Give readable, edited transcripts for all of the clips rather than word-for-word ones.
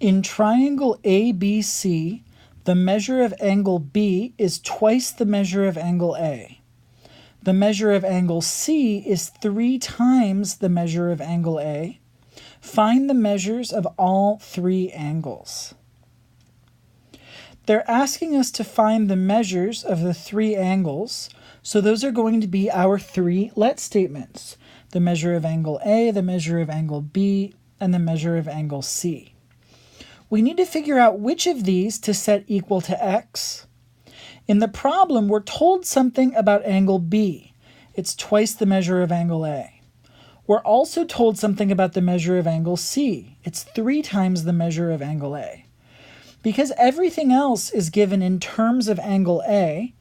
In triangle ABC, the measure of angle B is twice the measure of angle A. The measure of angle C is 3 times the measure of angle A. Find the measures of all 3 angles. They're asking us to find the measures of the 3 angles, so those are going to be our 3 let statements: the measure of angle A, the measure of angle B, and the measure of angle C. We need to figure out which of these to set equal to x. In the problem, we're told something about angle B. It's twice the measure of angle A. We're also told something about the measure of angle C. It's 3 times the measure of angle A. Because everything else is given in terms of angle A,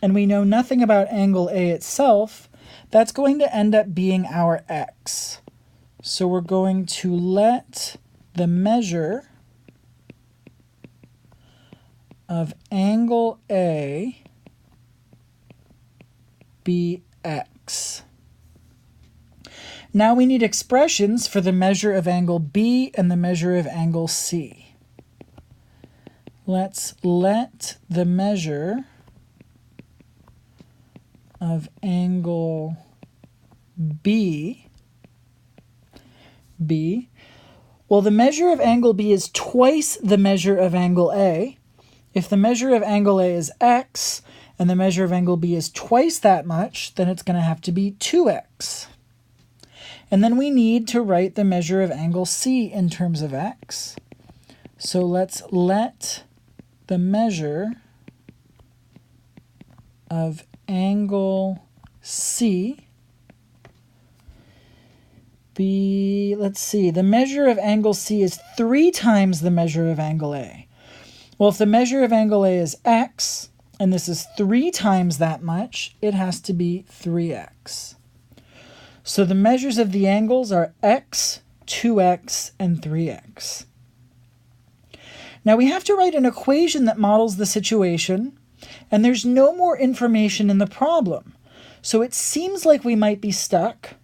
and we know nothing about angle A itself, that's going to end up being our x. So we're going to let the measure of angle A be x. Now we need expressions for the measure of angle B and the measure of angle C. Let's let the measure of angle B be, well, the measure of angle B is twice the measure of angle A. If the measure of angle A is x and the measure of angle B is twice that much, then it's going to have to be 2x. And then we need to write the measure of angle C in terms of x. So let's let the measure of angle C be, let's see, the measure of angle C is 3 times the measure of angle A. Well, if the measure of angle A is x, and this is 3 times that much, it has to be 3x. So the measures of the angles are x, 2x, and 3x. Now we have to write an equation that models the situation, and there's no more information in the problem. So it seems like we might be stuck.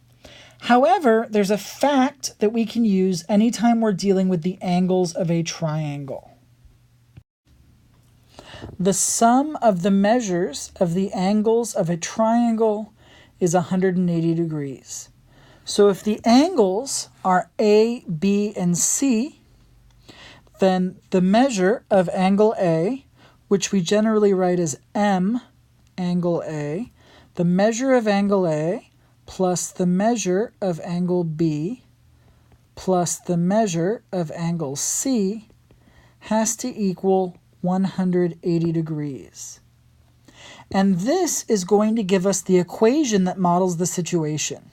However, there's a fact that we can use anytime we're dealing with the angles of a triangle. The sum of the measures of the angles of a triangle is 180 degrees. So if the angles are A, B, and C, then the measure of angle A, which we generally write as M angle A, the measure of angle A plus the measure of angle B plus the measure of angle C has to equal 180 degrees. And this is going to give us the equation that models the situation.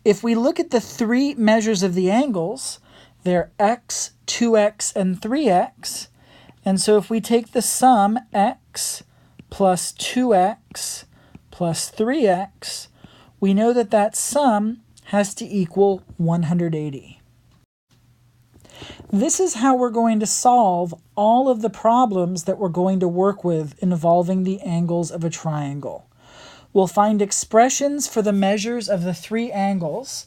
If we look at the 3 measures of the angles, they're x, 2x, and 3x. And so if we take the sum x plus 2x plus 3x, we know that that sum has to equal 180. This is how we're going to solve all of the problems that we're going to work with involving the angles of a triangle. We'll find expressions for the measures of the 3 angles,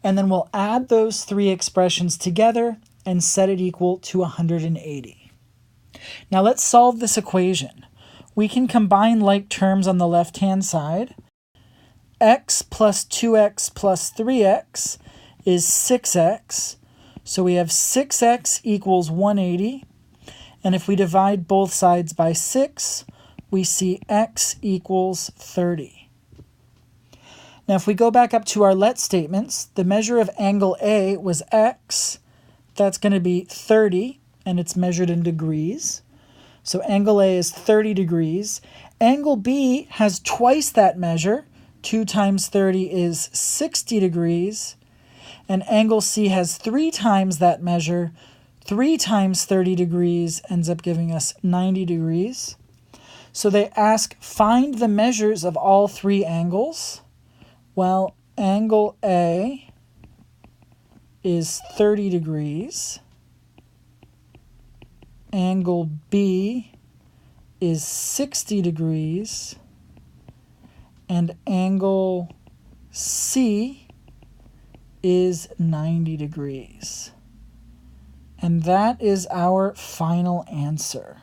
and then we'll add those 3 expressions together and set it equal to 180. Now let's solve this equation. We can combine like terms on the left-hand side. X plus 2x plus 3x is 6x. So we have 6x equals 180. And if we divide both sides by 6, we see x equals 30. Now if we go back up to our let statements, the measure of angle A was x. That's going to be 30, and it's measured in degrees. So angle A is 30 degrees. Angle B has twice that measure. 2 times 30 is 60 degrees. And angle C has 3 times that measure. 3 times 30 degrees ends up giving us 90 degrees. So they ask, find the measures of all 3 angles. Well, angle A is 30 degrees. Angle B is 60 degrees. And angle C is 90 degrees. And that is our final answer.